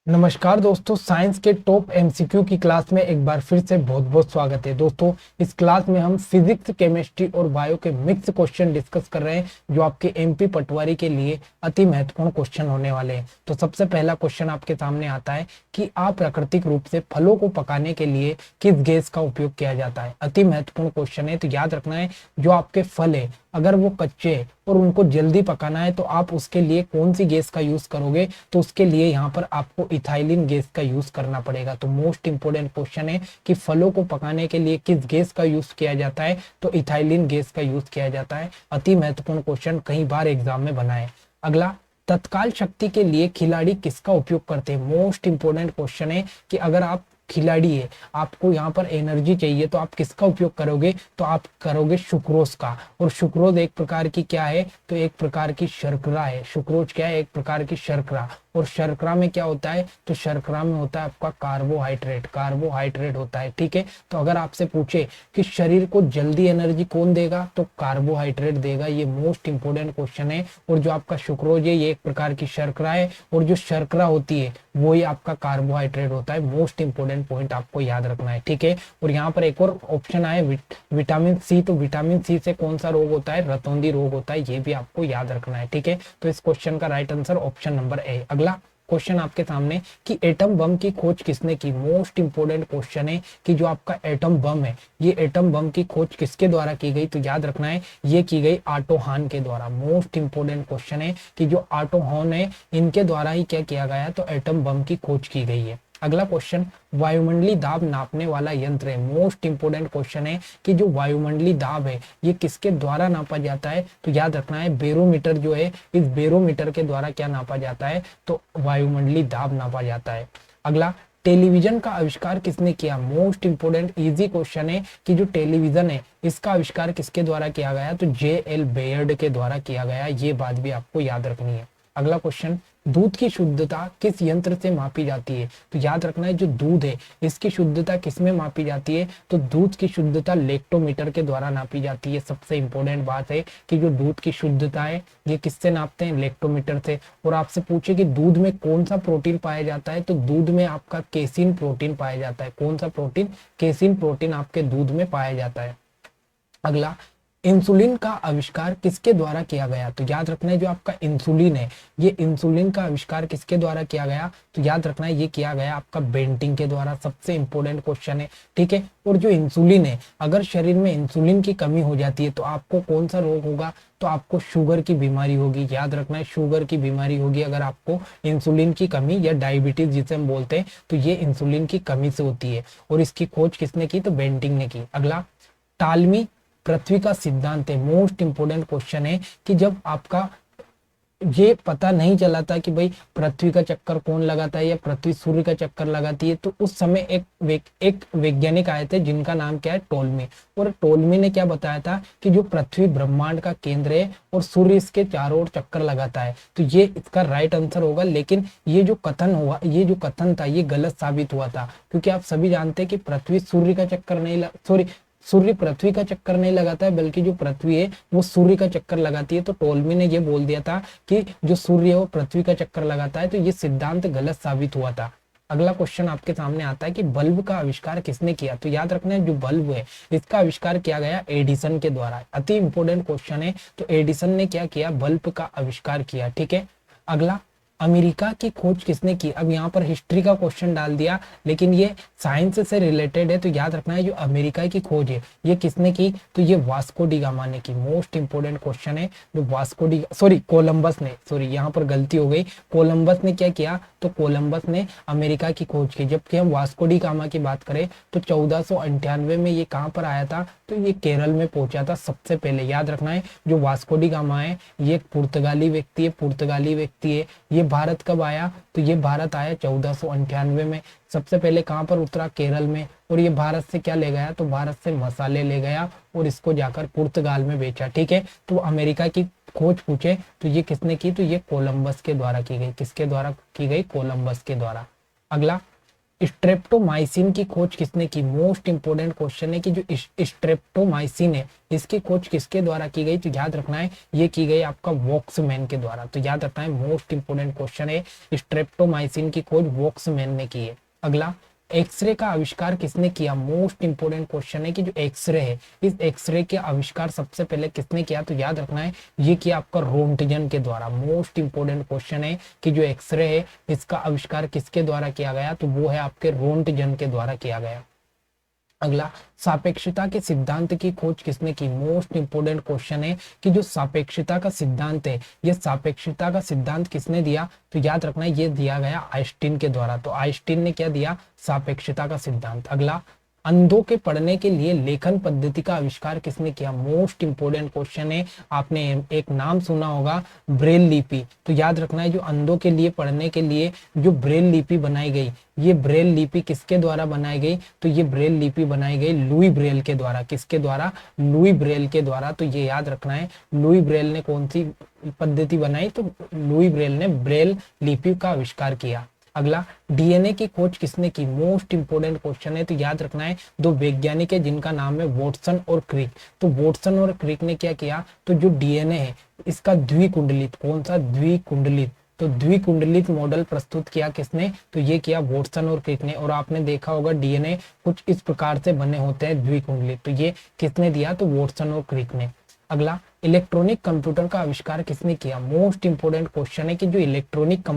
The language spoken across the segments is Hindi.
नमस्कार दोस्तों, साइंस के टॉप एमसीक्यू की क्लास में एक बार फिर से बहुत बहुत स्वागत है। दोस्तों, इस क्लास में हम फिजिक्स, केमिस्ट्री और बायो के मिक्स क्वेश्चन डिस्कस कर रहे हैं जो आपके एमपी पटवारी के लिए अति महत्वपूर्ण क्वेश्चन होने वाले हैं। तो सबसे पहला क्वेश्चन आपके सामने आता है कि अप्राकृतिक रूप से फलों को पकाने के लिए किस गैस का उपयोग किया जाता है। अति महत्वपूर्ण क्वेश्चन है, तो याद रखना है जो आपके फल है अगर वो कच्चे है और उनको जल्दी पकाना है तो आप उसके लिए कौन सी गैस का यूज करोगे, तो उसके लिए यहाँ पर आपको इथाइलिन गैस का यूज करना पड़ेगा। तो मोस्ट इंपोर्टेंट क्वेश्चन है कि फलों को पकाने के लिए किस गैस का यूज किया जाता है, तो इथाइलिन गैस का यूज किया जाता है। अति महत्वपूर्ण क्वेश्चन, कई बार एग्जाम में बना है। अगला, तत्काल शक्ति के लिए खिलाड़ी किसका उपयोग करते हैं। मोस्ट इंपोर्टेंट क्वेश्चन है कि अगर आप खिलाड़ी है, आपको यहाँ पर एनर्जी चाहिए तो आप किसका उपयोग करोगे, तो आप करोगे सुक्रोज का। और सुक्रोज एक प्रकार की क्या है, तो एक प्रकार की शर्करा है। सुक्रोज क्या है, एक प्रकार की शर्करा। और शर्करा में क्या होता है, तो शर्करा में होता है आपका कार्बोहाइड्रेट। कार्बोहाइड्रेट होता है, ठीक है। तो अगर आपसे पूछे कि शरीर को जल्दी एनर्जी कौन देगा, तो कार्बोहाइड्रेट देगा। ये मोस्ट इंपोर्टेंट क्वेश्चन है। और जो आपका सुक्रोज है ये एक प्रकार की शर्करा है, और जो शर्करा होती है वो ही आपका कार्बोहाइड्रेट होता है। मोस्ट इंपोर्टेंट पॉइंट आपको याद रखना है, ठीक है। और यहाँ पर एक और ऑप्शन आए विटामिन सी। तो विटामिन सी से कौन सा रोग होता है, रतौंधी रोग होता है। ये भी आपको याद रखना है, ठीक है। तो इस क्वेश्चन का right answer option number A. अगला क्वेश्चन आपके सामने कि एटम बम की खोज किसने की। मोस्ट इंपोर्टेंट क्वेश्चन है कि जो आपका एटम बम है, ये एटम बम की खोज किसके द्वारा की गई, तो याद रखना है ये की गई ऑटो हान के द्वारा। मोस्ट इंपोर्टेंट क्वेश्चन है कि जो ऑटो हान है इनके द्वारा ही क्या किया गया, तो एटम बम की खोज की गई है। अगला क्वेश्चन, वायुमंडलीय दाब नापने वाला यंत्र है। मोस्ट इंपोर्टेंट क्वेश्चन है कि जो वायुमंडलीय दाब है ये किसके द्वारा नापा जाता है, तो याद रखना है बेरोमीटर जो है, इस बेरोमीटर के द्वारा क्या नापा जाता है, तो वायुमंडलीय दाब नापा जाता है। अगला, टेलीविजन का आविष्कार किसने किया। मोस्ट इंपोर्टेंट इजी क्वेश्चन है कि जो टेलीविजन है इसका आविष्कार किसके द्वारा किया गया, तो जे.एल. बेयर्ड के द्वारा किया गया। ये बात भी आपको याद रखनी है। अगला क्वेश्चन, दूध की शुद्धता किस यंत्र से मापी जाती है, तो याद रखना है जो दूध है इसकी शुद्धता किस में मापी जाती है, तो दूध की शुद्धता लेक्टोमीटर के द्वारा नापी जाती है। सबसे इंपॉर्टेंट बात है कि जो दूध की शुद्धता है ये किससे नापते हैं, लेक्टोमीटर से। और आपसे पूछे कि दूध में कौन सा प्रोटीन पाया जाता है, तो दूध में आपका केसिन प्रोटीन पाया जाता है। कौन सा प्रोटीन, केसिन प्रोटीन आपके दूध में पाया जाता है। अगला, इंसुलिन का आविष्कार किसके द्वारा किया गया, तो याद रखना है जो आपका इंसुलिन है ये इंसुलिन का आविष्कार किसके द्वारा किया गया, तो याद रखना है ये किया गया आपका बेंटिंग के द्वारा। सबसे इंपॉर्टेंट क्वेश्चन है, ठीक है। और जो इंसुलिन है, अगर शरीर में इंसुलिन की कमी हो जाती है तो आपको कौन सा रोग होगा, तो आपको शुगर की बीमारी होगी। याद रखना है शुगर की बीमारी होगी अगर आपको इंसुलिन की कमी, या डायबिटीज जिसे हम बोलते हैं, तो ये इंसुलिन की कमी से होती है। और इसकी खोज किसने की, तो बेंटिंग ने की। अगला, टालमी पृथ्वी का सिद्धांत है। मोस्ट इंपोर्टेंट क्वेश्चन है कि जब आपका ये पता नहीं चला था कि भाई पृथ्वी का चक्कर कौन लगाता है या पृथ्वी सूर्य का चक्कर लगाती है, तो उस समय एक वैज्ञानिक आए थे जिनका नाम क्या है, टोल्मी। और टोल्मी ने क्या बताया था कि जो पृथ्वी ब्रह्मांड का केंद्र है और सूर्य इसके चारों ओर चक्कर लगाता है, तो ये इसका राइट आंसर होगा। लेकिन ये जो कथन हुआ, ये जो कथन था ये गलत साबित हुआ था, क्योंकि आप सभी जानते हैं कि पृथ्वी सूर्य का चक्कर नहीं, सॉरी, सूर्य पृथ्वी का चक्कर नहीं लगाता है, बल्कि जो पृथ्वी है वो सूर्य का चक्कर लगाती है। तो टोल्मी ने ये बोल दिया था कि जो सूर्य है वो पृथ्वी का चक्कर लगाता है, तो ये सिद्धांत गलत साबित हुआ था। अगला क्वेश्चन आपके सामने आता है कि बल्ब का आविष्कार किसने किया, तो याद रखना है जो बल्ब है इसका आविष्कार किया गया एडिसन के द्वारा। अति इंपोर्टेंट क्वेश्चन है, तो एडिसन ने क्या किया, बल्ब का आविष्कार किया, ठीक है। अगला, अमेरिका की खोज किसने की। अब यहाँ पर हिस्ट्री का क्वेश्चन डाल दिया, लेकिन ये साइंस से रिलेटेड है, तो याद रखना है जो अमेरिका की खोज है ये किसने की, तो ये वास्को डी गामा ने की। मोस्ट इंपोर्टेंट क्वेश्चन है, जो वास्को डी, सॉरी कोलंबस ने, सॉरी यहाँ पर गलती हो गई, कोलंबस ने क्या किया, तो कोलंबस ने अमेरिका की खोज की। जबकि हम वास्को डी गामा की बात करें तो 1498 में ये कहाँ पर आया था, तो ये केरल में पहुंचा था सबसे पहले। याद रखना है जो वास्को डी गामा है ये एक पुर्तगाली व्यक्ति है, पुर्तगाली व्यक्ति है। ये भारत कब आया, तो ये भारत आया 1498 में। सबसे पहले कहां पर उतरा, केरल में। और ये भारत से क्या ले गया, तो भारत से मसाले ले गया और इसको जाकर पुर्तगाल में बेचा, ठीक है। तो अमेरिका की खोज पूछे तो ये किसने की, तो ये कोलंबस के द्वारा की गई। किसके द्वारा की गई, कोलंबस के द्वारा। अगला, स्ट्रेप्टोमाइसिन की खोज किसने की? मोस्ट इंपोर्टेंट क्वेश्चन है कि जो स्ट्रेप्टोमाइसिन है इसकी खोज किसके द्वारा की गई? तो याद रखना है ये की गई आपका वॉक्समैन के द्वारा। तो याद रखना है मोस्ट इंपोर्टेंट क्वेश्चन है, स्ट्रेप्टोमाइसिन की खोज वॉक्समैन ने की है। अगला, एक्सरे का आविष्कार किसने किया? मोस्ट इंपोर्टेंट क्वेश्चन है कि जो एक्सरे है इस एक्सरे के आविष्कार सबसे पहले किसने किया? तो याद रखना है ये किया आपका रोंटगन के द्वारा। मोस्ट इंपोर्टेंट क्वेश्चन है कि जो एक्सरे है इसका आविष्कार किसके द्वारा किया गया? तो वो है आपके रोंटगन के द्वारा किया गया। अगला, सापेक्षता के सिद्धांत की खोज किसने की? मोस्ट इंपोर्टेंट क्वेश्चन है कि जो सापेक्षता का सिद्धांत है ये सापेक्षता का सिद्धांत किसने दिया? तो याद रखना है ये दिया गया आइंस्टीन के द्वारा। तो आइंस्टीन ने क्या दिया? सापेक्षता का सिद्धांत। अगला, अंधों के पढ़ने के लिए लेखन पद्धति का आविष्कार किसने किया? मोस्ट इंपोर्टेंट क्वेश्चन है, आपने एक नाम सुना होगा ब्रेल लिपि। तो याद रखना है जो अंधों के लिए पढ़ने के लिए जो ब्रेल लिपि बनाई गई, ये ब्रेल लिपि किसके द्वारा बनाई गई? तो ये ब्रेल लिपि बनाई गई लुई ब्रेल के द्वारा। किसके द्वारा? लुई ब्रेल के द्वारा। तो ये याद रखना है लुई ब्रेल ने कौन सी पद्धति बनाई? तो लुई ब्रेल ने ब्रेल लिपि का आविष्कार किया। अगला, डीएनए की खोज किसने की? मोस्ट इंपोर्टेंट क्वेश्चन है। तो याद रखना है दो वैज्ञानिक है जिनका नाम है वॉटसन और क्रिक। तो वॉटसन और क्रिक ने क्या किया? तो जो डीएनए है इसका द्विकुंडलित, कौन सा? द्विकुंडलित। तो द्विकुंडलित मॉडल प्रस्तुत किया किसने? तो ये किया वॉटसन और क्रिक ने। और आपने देखा होगा डीएनए कुछ इस प्रकार से बने होते हैं द्विकुंडलित। तो ये किसने दिया? तो वॉटसन और क्रिक ने। अगला, इलेक्ट्रॉनिक कंप्यूटर का आविष्कार किसने किया? मोस्ट इंपोर्टेंट क्वेश्चन है कि जो इलेक्ट्रॉनिक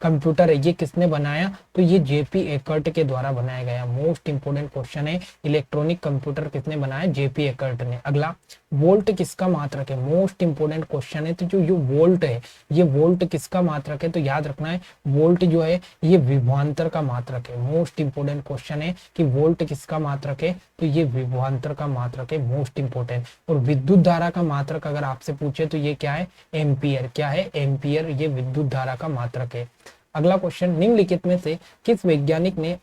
कंप्यूटर है ये किसने बनाया? तो ये जेपी एकर्ट के द्वारा बनाया गया। मोस्ट इंपोर्टेंट क्वेश्चन है, इलेक्ट्रॉनिक कंप्यूटर किसने बनाया? जेपी एकर्ट ने। अगला, वोल्ट किसका मात्रक है? मोस्ट इंपोर्टेंट क्वेश्चन है। तो जो वोल्ट है ये वोल्ट किसका मात्रक है? तो याद रखना है वोल्ट जो है ये विभवांतर का मात्रक है। मोस्ट इंपोर्टेंट क्वेश्चन है कि वोल्ट किसका मात्रक है? तो ये विभवांतर का मात्रक है। Most important. और विद्युत धारा का मात्रक अगर आपसे पूछे तो ये क्या है? एम्पियर। क्या है? एम्पियर। ये विद्युत धारा का मात्रक है। अगला क्वेश्चन, निम्नलिखित में से किस वैज्ञानिक ने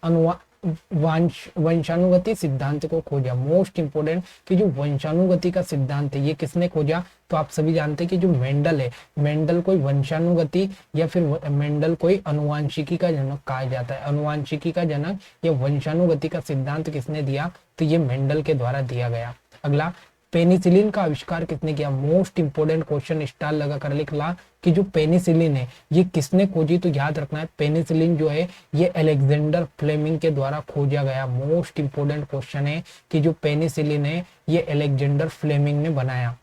वंशानुगति सिद्धांत को खोजा? मोस्ट इंपोर्टेंट कि जो वंशानुगति का सिद्धांत है ये किसने खोजा? तो आप सभी जानते हैं कि जो मेंडल है, मेंडल कोई वंशानुगति या फिर मेंडल कोई अनुवांशिकी का जनक कहा जाता है। अनुवांशिकी का जनक या वंशानुगति का सिद्धांत किसने दिया? तो ये मेंडल के द्वारा दिया गया। अगला, पेनिसिलिन का आविष्कार किसने किया? मोस्ट इंपोर्टेंट क्वेश्चन, स्टार लगाकर लिखला कि जो पेनिसिलिन है ये किसने खोजी? तो याद रखना है पेनिसिलिन जो है ये अलेक्जेंडर फ्लेमिंग के द्वारा खोजा गया। मोस्ट इंपोर्टेंट क्वेश्चन है कि जो पेनिसिलिन है ये अलेक्जेंडर फ्लेमिंग ने बनाया।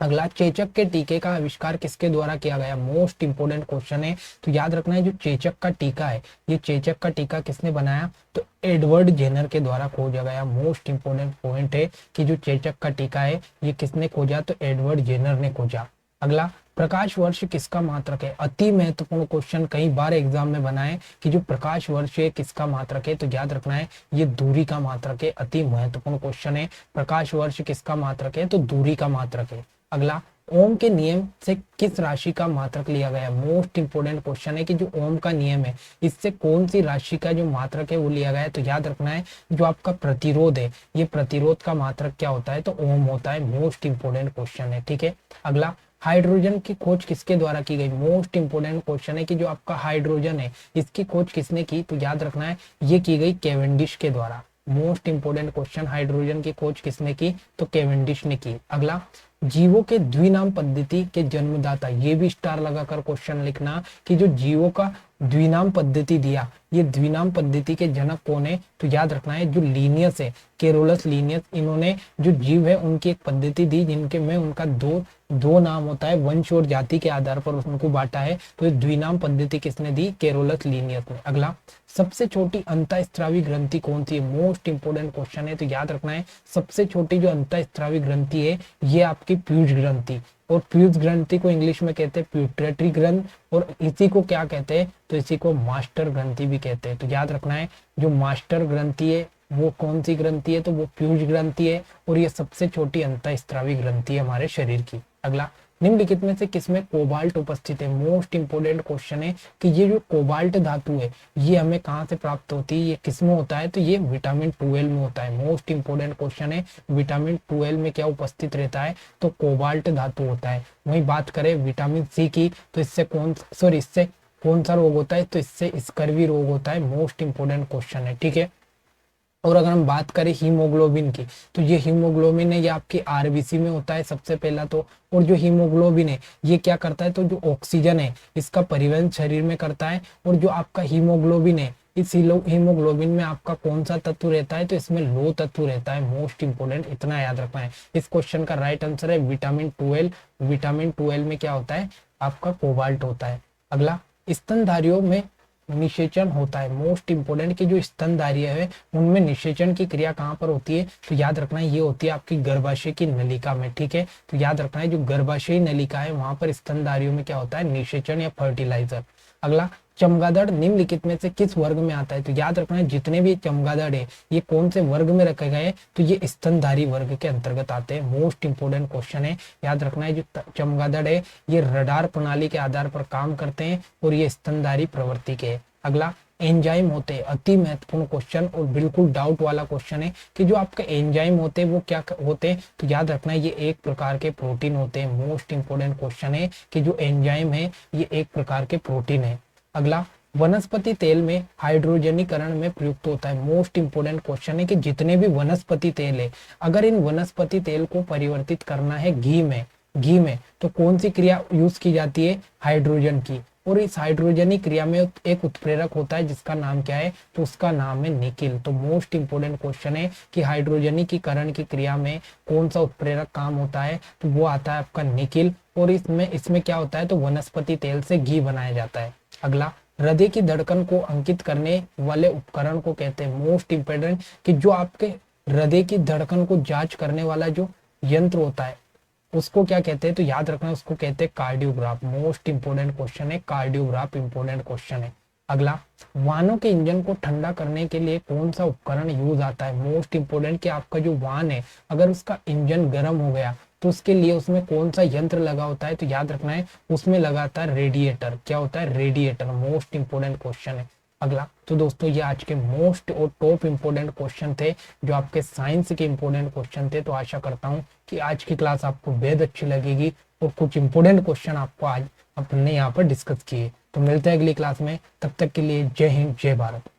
अगला, चेचक के टीके का आविष्कार किसके द्वारा किया गया? मोस्ट इंपोर्टेंट क्वेश्चन है। तो याद रखना है जो चेचक का टीका है ये चेचक का टीका किसने बनाया? तो एडवर्ड जेनर के द्वारा खोजा गया। मोस्ट इंपोर्टेंट पॉइंट है कि जो चेचक का टीका है ये किसने खोजा? तो एडवर्ड जेनर ने खोजा। अगला, प्रकाश वर्ष किसका मात्रक है? अति महत्वपूर्ण क्वेश्चन, कई बार एग्जाम में बना है कि जो प्रकाश वर्ष है किसका मात्रक है? तो याद रखना है ये दूरी का मात्रक है। अति महत्वपूर्ण क्वेश्चन है, प्रकाश वर्ष किसका मात्रक है? तो दूरी का मात्रक है। अगला, ओम के नियम से किस राशि का मात्रक लिया गया? मोस्ट इंपोर्टेंट क्वेश्चन है कि जो ओम का नियम है इससे कौन सी राशि का जो मात्रक है वो लिया गया है? तो याद रखना है जो आपका प्रतिरोध है ये प्रतिरोध का मात्रक क्या होता है? तो ओम होता है। मोस्ट इंपोर्टेंट क्वेश्चन है। ठीक है। अगला, हाइड्रोजन की खोज किसके द्वारा की गई? मोस्ट इंपोर्टेंट क्वेश्चन है कि जो आपका हाइड्रोजन है इसकी खोज किसने की? तो याद रखना है ये की गई कैवेंडिश के द्वारा। मोस्ट इंपोर्टेंट क्वेश्चन, हाइड्रोजन की खोज किसने की? तो कैवेंडिश ने की। अगला, जीवों के द्विनाम पद्धति के जन्मदाता, ये भी स्टार लगाकर क्वेश्चन लिखना कि जो जीवों का द्विनाम पद्धति दिया ये द्विनाम पद्धति के जनक कौन है? तो याद रखना है जो लीनियस है, केरोलस लीनियस, इन्होंने जो जीव है उनकी एक पद्धति दी जिनके में उनका दो नाम होता है, वंश और जाति के आधार पर उनको बांटा है। तो ये द्विनाम पद्धति किसने दी? केरोलस लीनियस ने। अगला, सबसे छोटी अंतःस्रावी ग्रंथि कौन सी है? मोस्ट इंपोर्टेंट क्वेश्चन है। तो याद रखना है सबसे छोटी जो अंतःस्रावी ग्रंथि है ये आपकी पीयूष ग्रंथि, और पीयूष ग्रंथि को इंग्लिश में कहते हैं प्यूटरेटरी ग्रंथ, और इसी को क्या कहते हैं? तो इसी को मास्टर ग्रंथि भी कहते हैं। तो याद रखना है जो मास्टर ग्रंथि है वो कौन सी ग्रंथि है? तो वो पीयूष ग्रंथि है, और ये सबसे छोटी अंतःस्रावी ग्रंथि है हमारे शरीर की। अगला, निम्नलिखित में से किसमें कोबाल्ट उपस्थित है? मोस्ट इंपोर्टेंट क्वेश्चन है कि ये जो कोबाल्ट धातु है ये हमें कहाँ से प्राप्त होती है? ये किसमें होता है? तो ये विटामिन 12 में होता है। मोस्ट इंपोर्टेंट क्वेश्चन है, विटामिन 12 में क्या उपस्थित रहता है? तो कोबाल्ट धातु होता है। वही बात करें विटामिन सी की तो इससे कौन सा रोग होता है, तो इससे स्कर्वी रोग होता है। मोस्ट इंपोर्टेंट क्वेश्चन है, ठीक है। और अगर हम बात करें हीमोग्लोबिन की, तो ये हीमोग्लोबिन है ये आपकी आरबीसी में होता है सबसे पहला तो। और जो हीमोग्लोबिन है ये क्या करता है, तो जो ऑक्सीजन है इसका परिवहन शरीर में करता है। और जो आपका हीमोग्लोबिन है, इस हीमोग्लोबिन में आपका कौन सा तत्व रहता है, तो इसमें लो तत्व रहता है। मोस्ट इंपोर्टेंट, इतना याद रखना है। इस क्वेश्चन का राइट आंसर है विटामिन 12। विटामिन 12 में क्या होता है, आपका कोबाल्ट होता है। अगला, स्तनधारियों में निषेचन होता है। मोस्ट इंपोर्टेंट कि जो स्तनधारी है उनमें निषेचन की क्रिया कहाँ पर होती है, तो याद रखना है ये होती है आपकी गर्भाशय की नलिका में, ठीक है। तो याद रखना है जो गर्भाशय नलिका है वहां पर स्तनधारियों में क्या होता है, निषेचन या फर्टिलाइजर। अगला, चमगादड़ निम्नलिखित में से किस वर्ग में आता है, तो याद रखना है जितने भी चमगादड़ है ये कौन से वर्ग में रखे गए हैं, तो ये स्तनधारी वर्ग के अंतर्गत आते हैं। मोस्ट इंपोर्टेंट क्वेश्चन है, याद रखना है जो चमगादड़ है ये रडार प्रणाली के आधार पर काम करते हैं और ये स्तनधारी प्रवृत्ति के है। अगला, एंजाइम होते हैं, अति महत्वपूर्ण क्वेश्चन और बिल्कुल डाउट वाला क्वेश्चन है कि जो आपके एंजाइम होते हैं वो क्या होते हैं, तो याद रखना है ये एक प्रकार के प्रोटीन होते हैं। मोस्ट इंपोर्टेंट क्वेश्चन है कि जो एंजाइम है ये एक प्रकार के प्रोटीन है। अगला, वनस्पति तेल में हाइड्रोजनीकरण में प्रयुक्त होता है। मोस्ट इंपोर्टेंट क्वेश्चन है कि जितने भी वनस्पति तेल है अगर इन वनस्पति तेल को परिवर्तित करना है घी में तो कौन सी क्रिया यूज की जाती है, हाइड्रोजन की। और इस हाइड्रोजनी क्रिया में एक उत्प्रेरक होता है जिसका नाम क्या है, तो उसका नाम है निकिल। तो मोस्ट इंपोर्टेंट क्वेश्चन है कि हाइड्रोजनीकरण की क्रिया में कौन सा उत्प्रेरक काम होता है, तो वो आता है आपका निकिल। और इसमें क्या होता है, तो वनस्पति तेल से घी बनाया जाता है। अगला, हृदय की धड़कन को अंकित करने वाले उपकरण को कहते हैं। मोस्ट इंपोर्टेंट कि जो आपके हृदय की धड़कन को जांच करने वाला जो यंत्र होता है उसको क्या कहते हैं, तो याद रखना उसको कहते हैं कार्डियोग्राफ। मोस्ट इंपोर्टेंट क्वेश्चन है, कार्डियोग्राफ इंपोर्टेंट क्वेश्चन है। अगला, वाहनों के इंजन को ठंडा करने के लिए कौन सा उपकरण यूज आता है। मोस्ट इंपोर्टेंट कि आपका जो वाहन है अगर उसका इंजन गर्म हो गया तो उसके लिए उसमें कौन सा यंत्र लगा होता है, तो याद रखना है उसमें लगाता है रेडिएटर। क्या होता है, रेडिएटर। मोस्ट इंपोर्टेंट क्वेश्चन है। अगला, तो दोस्तों ये आज के मोस्ट और टॉप इंपोर्टेंट क्वेश्चन थे जो आपके साइंस के इंपोर्टेंट क्वेश्चन थे। तो आशा करता हूँ कि आज की क्लास आपको बेहद अच्छी लगेगी और कुछ इंपोर्टेंट क्वेश्चन आपको आज अपने यहाँ पर डिस्कस किए। तो मिलते हैं अगली क्लास में, तब तक के लिए जय हिंद जय भारत।